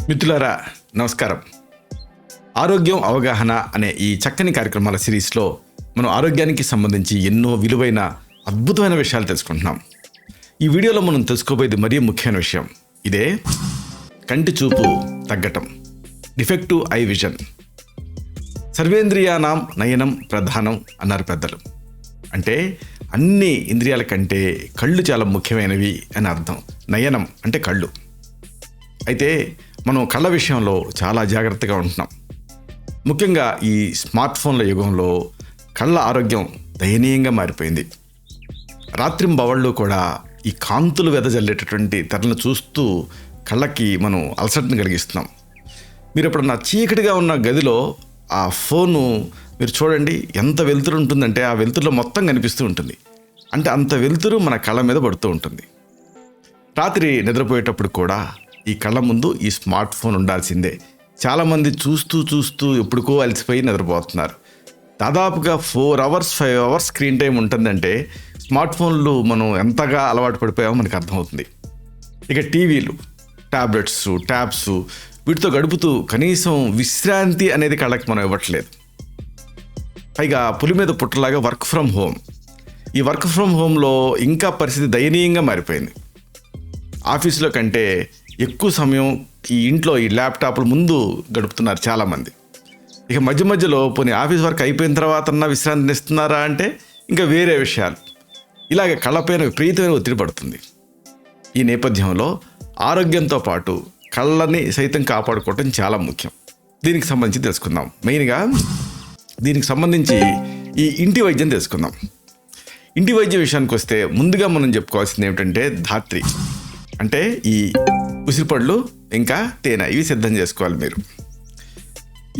మిత్రులారా నమస్కారం. ఆరోగ్యం అవగాహన అనే ఈ చక్కని కార్యక్రమాల సిరీస్లో మనం ఆరోగ్యానికి సంబంధించి ఎన్నో విలువైన అద్భుతమైన విషయాలు తెలుసుకుంటున్నాం. ఈ వీడియోలో మనం తెలుసుకోబోయేది మరీ ముఖ్యమైన విషయం. ఇదే కంటి చూపు తగ్గటం, డిఫెక్టివ్ ఐ విజన్. సర్వేంద్రియానాం నయనం ప్రధానం అన్నారు పెద్దలు. అంటే అన్ని ఇంద్రియాల కంటే కళ్ళు చాలా ముఖ్యమైనవి అని అర్థం. నయనం అంటే కళ్ళు. అయితే మనం కళ్ళ విషయంలో చాలా జాగ్రత్తగా ఉంటున్నాం. ముఖ్యంగా ఈ స్మార్ట్ ఫోన్ల యుగంలో కళ్ళ ఆరోగ్యం దయనీయంగా మారిపోయింది. రాత్రింబవళ్ళు కూడా ఈ కాంతులు వెదజల్లేటటువంటి తెరలను చూస్తూ కళ్ళకి మనం అలసటను కలిగిస్తున్నాం. మీరు ఎప్పుడన్నా చీకటిగా ఉన్న గదిలో ఆ ఫోను మీరు చూడండి, ఎంత వెలుతురు ఉంటుందంటే ఆ వెలుతురులో మొత్తం కనిపిస్తూ ఉంటుంది. అంటే అంత వెలుతురు మన కళ్ళ మీద పడుతూ ఉంటుంది. రాత్రి నిద్రపోయేటప్పుడు కూడా ఈ కళ్ళ ముందు ఈ స్మార్ట్ ఫోన్ ఉండాల్సిందే. చాలామంది చూస్తూ ఎప్పుడుకో అలసిపోయి నిద్రపోతున్నారు. దాదాపుగా 4 hours 5 hours స్క్రీన్ టైం ఉంటుందంటే స్మార్ట్ ఫోన్లు మనం ఎంతగా అలవాటు పడిపోయామో మనకు అర్థమవుతుంది. ఇక టీవీలు, ట్యాబ్లెట్స్, ట్యాబ్స్ వీటితో గడుపుతూ కనీసం విశ్రాంతి అనేది కళ్ళకి మనం ఇవ్వట్లేదు. పైగా పులి మీద పుట్టలాగా వర్క్ ఫ్రమ్ హోమ్. ఈ వర్క్ ఫ్రమ్ హోమ్లో ఇంకా పరిస్థితి దయనీయంగా మారిపోయింది. ఆఫీసులో కంటే ఎక్కువ సమయం ఈ ఇంట్లో ఈ ల్యాప్టాప్ల ముందు గడుపుతున్నారు చాలామంది. ఇక మధ్యలో పోనీ ఆఫీస్ వర్క్ అయిపోయిన తర్వాత విశ్రాంతిని ఇస్తున్నారా అంటే ఇంకా వేరే విషయాలు. ఇలాగ కళ్ళపైన విపరీతమైన ఒత్తిడి పడుతుంది. ఈ నేపథ్యంలో ఆరోగ్యంతో పాటు కళ్ళని సైతం కాపాడుకోవటం చాలా ముఖ్యం. దీనికి సంబంధించి తెలుసుకుందాం. మెయిన్గా దీనికి సంబంధించి ఈ ఇంటి వైద్యం తెలుసుకుందాం. ఇంటి వైద్యం విషయానికి వస్తే ముందుగా మనం చెప్పుకోవాల్సింది ఏమిటంటే ధాత్రి. అంటే ఈ ఉసిరిపళ్ళు ఇంకా తేనె ఇవి సిద్ధం చేసుకోవాలి మీరు.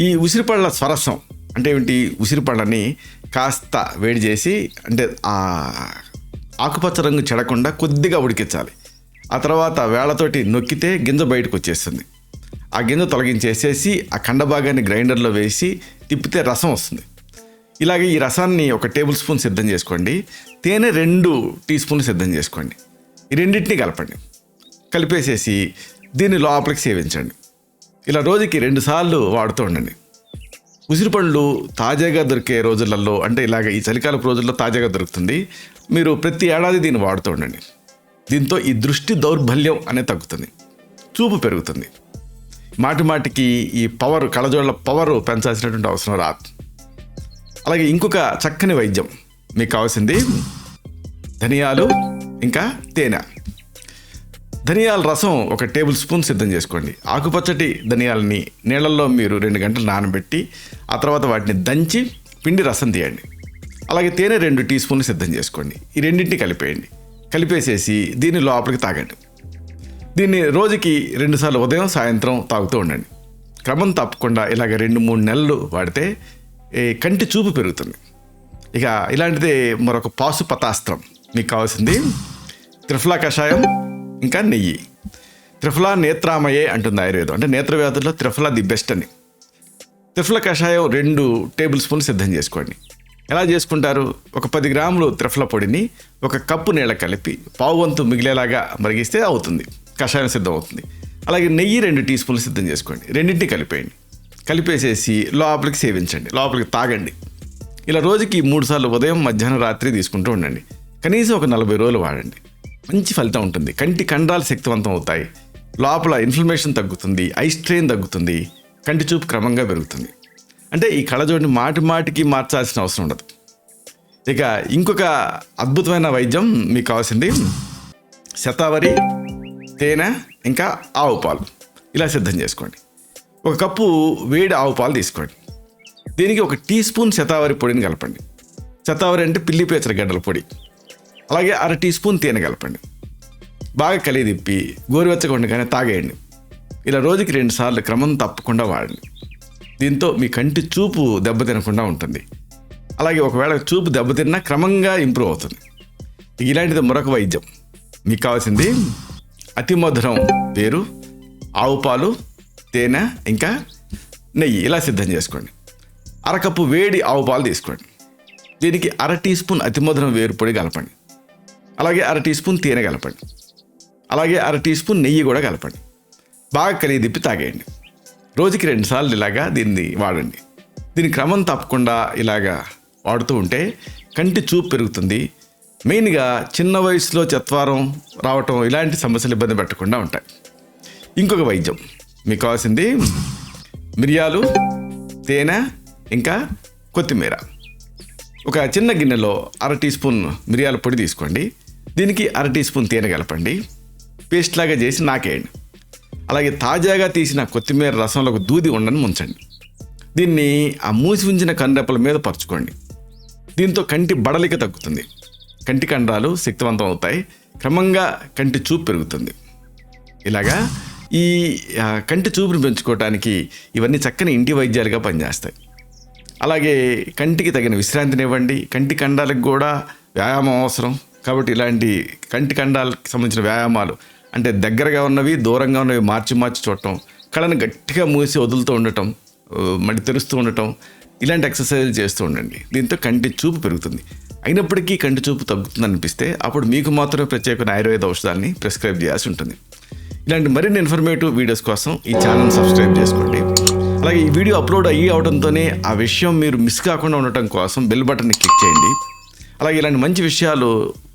ఈ ఉసిరిపళ్ళ స్వరసం అంటే ఏమిటి? ఉసిరిపళ్ళని కాస్త వేడి చేసి, అంటే ఆ ఆకుపచ్చ రంగు చెడకుండా కొద్దిగా ఉడికించాలి. ఆ తర్వాత వేళ్లతోటి నొక్కితే గింజ బయటకు వచ్చేస్తుంది. ఆ గింజ తొలగించేసేసి ఆ కండ భాగాన్ని గ్రైండర్లో వేసి తిప్పితే రసం వస్తుంది. ఇలాగే ఈ రసాన్ని 1 టేబుల్ స్పూన్ సిద్ధం చేసుకోండి. తేనె 2 టీ స్పూన్లు సిద్ధం చేసుకోండి. ఈ రెండింటినీ కలపండి. కలిపేసేసి దీన్ని లోపలికి సేవించండి. ఇలా రోజుకి 2 సార్లు వాడుతూ ఉండండి. ఉసిరిపండ్లు తాజాగా దొరికే రోజులలో, అంటే ఇలాగ ఈ చలికాలపు రోజుల్లో తాజాగా దొరుకుతుంది. మీరు ప్రతి ఏడాది దీన్ని వాడుతూ ఉండండి. దీంతో ఈ దృష్టి దౌర్బల్యం అనేది తగ్గుతుంది, చూపు పెరుగుతుంది. మాటికి ఈ పవర్, కళ్ళజోళ్ళ పవర్ పెంచాల్సినటువంటి అవసరం రాదు. అలాగే ఇంకొక చక్కని వైద్యం మీకు కావాల్సింది ధనియాలు ఇంకా తేనె. ధనియాల రసం 1 టేబుల్ స్పూన్ సిద్ధం చేసుకోండి. ఆకుపచ్చటి ధనియాలని నీళ్ళల్లో మీరు 2 గంటలు నానబెట్టి ఆ తర్వాత వాటిని దంచి పిండి రసం తీయండి. అలాగే తేనె 2 టీ స్పూన్లు సిద్ధం చేసుకోండి. ఈ రెండింటిని కలిపేయండి. కలిపేసేసి దీన్ని లోపలికి తాగండి. దీన్ని రోజుకి 2 సార్లు ఉదయం సాయంత్రం తాగుతూ ఉండండి. క్రమం తప్పకుండా ఇలాగ 2-3 నెలలు వాడితే కంటి చూపు పెరుగుతుంది. ఇక ఇలాంటిదే మరొక పాశుపతాస్త్రం మీకు కావాల్సింది త్రిఫలా కషాయం ఇంకా నెయ్యి. త్రిఫలా నేత్రామయే అంటుంది ఆయుర్వేదం. అంటే నేత్ర వ్యాధుల్లో త్రిఫలా ది బెస్ట్ అని. త్రిఫలా కషాయం 2 టేబుల్ స్పూన్లు సిద్ధం చేసుకోండి. ఎలా చేసుకుంటారు? 10 గ్రాములు త్రిఫలా పొడిని 1 కప్పు నీళ్ళ కలిపి పావు వంతు మిగిలేలాగా మరిగిస్తే అవుతుంది, కషాయం సిద్ధం అవుతుంది. అలాగే నెయ్యి 2 టీ స్పూన్లు సిద్ధం చేసుకోండి. రెండింటిని కలిపేయండి. కలిపేసేసి లోపలికి సేవించండి, లోపలికి తాగండి. ఇలా రోజుకి 3 సార్లు ఉదయం, మధ్యాహ్నం, రాత్రి తీసుకుంటూ ఉండండి. కనీసం 40 రోజులు వాడండి. మంచి ఫలితం ఉంటుంది. కంటి కండరాలు శక్తివంతం అవుతాయి. లోపల ఇన్ఫ్లమేషన్ తగ్గుతుంది, ఐ స్ట్రెయిన్ తగ్గుతుంది, కంటి చూపు క్రమంగా పెరుగుతుంది. అంటే ఈ కళ్ళజోడిని మాటికి మార్చాల్సిన అవసరం ఉండదు. ఇక ఇంకొక అద్భుతమైన వైద్యం మీకు కావాల్సింది శతావరి, తేనె ఇంకా ఆవు పాలు. ఇలా సిద్ధం చేసుకోండి. 1 కప్పు వేడి ఆవు పాలు తీసుకోండి. దీనికి 1 టీ స్పూన్ శతావరి పొడిని కలపండి. శతావరి అంటే పిల్లి పేచర గడ్డల పొడి. అలాగే 1/2 టీ స్పూన్ తేనె కలపండి. బాగా కలిదిప్పి గోరువెచ్చగా ఉండగానే తాగేయండి. ఇలా రోజుకి 2 సార్లు క్రమం తప్పకుండా వాడండి. దీంతో మీ కంటి చూపు దెబ్బతినకుండా ఉంటుంది. అలాగే ఒకవేళ చూపు దెబ్బతిన్నా క్రమంగా ఇంప్రూవ్ అవుతుంది. ఇలాంటిది మరొక వైద్యం మీకు కావాల్సింది అతి మధురం పేరు, ఆవు పాలు, తేనె ఇంకా నెయ్యి. ఇలా సిద్ధం చేసుకోండి. 1 కప్పు వేడి ఆవు పాలు తీసుకోండి. దీనికి అర టీ స్పూన్ అతిమధురం వేరు పొడి కలపండి. అలాగే అర టీ స్పూన్ తేనె కలపండి. అలాగే అర టీ స్పూన్ నెయ్యి కూడా కలపండి. బాగా కలిగి తిప్పి తాగేయండి. రోజుకి 2 సార్లు ఇలాగా దీన్ని వాడండి. దీని క్రమం తప్పకుండా ఇలాగా వాడుతూ ఉంటే కంటి చూపు పెరుగుతుంది. మెయిన్గా చిన్న వయసులో చత్వారం రావటం ఇలాంటి సమస్యలు ఇబ్బంది పెట్టకుండా ఉంటాయి. ఇంకొక వైద్యం మీకు కావాల్సింది మిరియాలు, తేనె, ఇంకా కొత్తిమీర. ఒక చిన్న గిన్నెలో అర టీ స్పూన్ మిరియాల పొడి తీసుకోండి. దీనికి అర టీ స్పూన్ తేనె కలపండి. పేస్ట్ లాగా చేసి నాకేయండి. అలాగే తాజాగా తీసిన కొత్తిమీర రసంలో ఒక దూది ఉండని ముంచండి. దీన్ని ఆ మూసి ఉంచిన కనురెప్పల మీద పరుచుకోండి. దీంతో కంటి బడలిక తగ్గుతుంది. కంటి కండరాలు శక్తివంతం అవుతాయి. క్రమంగా కంటి చూపు పెరుగుతుంది. ఇలాగా ఈ కంటి చూపును పెంచుకోవటానికి ఇవన్నీ చక్కని ఇంటి వైద్యాలుగా పనిచేస్తాయి. అలాగే కంటికి తగిన విశ్రాంతినివ్వండి. కంటి కండాలకు కూడా వ్యాయామం అవసరం. కాబట్టి ఇలాంటి కంటి కండాలకు సంబంధించిన వ్యాయామాలు అంటే దగ్గరగా ఉన్నవి, దూరంగా ఉన్నవి మార్చి చూడటం, కళ్ళను గట్టిగా మూసి వదులుతూ ఉండటం, మళ్ళీ తెరుస్తూ ఉండటం, ఇలాంటి ఎక్సర్సైజులు చేస్తూ ఉండండి. దీంతో కంటి చూపు పెరుగుతుంది. అయినప్పటికీ కంటి చూపు తగ్గుతుంది అనిపిస్తే అప్పుడు మీకు మాత్రమే ప్రత్యేకమైన ఆయుర్వేద ఔషధాన్ని ప్రిస్క్రైబ్ చేయాల్సి ఉంటుంది. ఇలాంటి మరిన్ని ఇన్ఫర్మేటివ్ వీడియోస్ కోసం ఈ ఛానల్ సబ్స్క్రైబ్ చేసుకోండి. అలాగే ఈ వీడియో అప్లోడ్ అవడంతోనే ఆ విషయం మీరు మిస్ కాకుండా ఉండటం కోసం బెల్ బటన్ని క్లిక్ చేయండి. అలాగే ఇలాంటి మంచి విషయాలు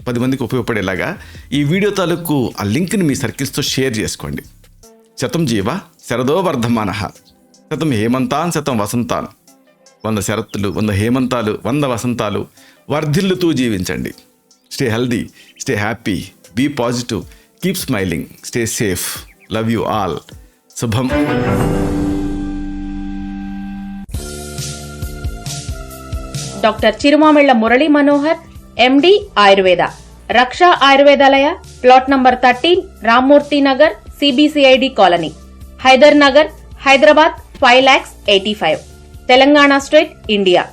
10 మందికి ఉపయోగపడేలాగా ఈ వీడియో తాలూకు ఆ లింక్ని మీ సర్కిల్స్తో షేర్ చేసుకోండి. శతం జీవ శరదో వర్ధమానః, శతం హేమంతాన్ శతం వసంతాన్. 100 శరత్తులు, 100 హేమంతాలు, 100 వసంతాలు వర్ధిల్లుతూ జీవించండి. Stay healthy, stay happy, be positive, keep smiling, stay safe. Love you all. శుభం. Doctor Chirumamilla Murali Manohar, MD Ayurveda, Raksha Ayurvedalaya, plot number 13, Rammurthy Nagar, CBCID colony, Hydernagar, Hyderabad 5,85,000, Telangana state, India.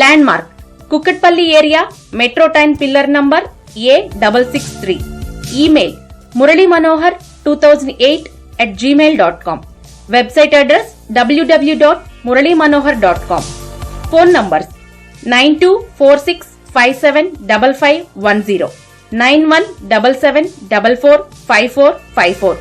Landmark Kukatpally area, metro train pillar number A663. Email muralimonohar2008@gmail.com. Website address www.muralimonohar.com. Phone numbers 9246575510, 9177445454.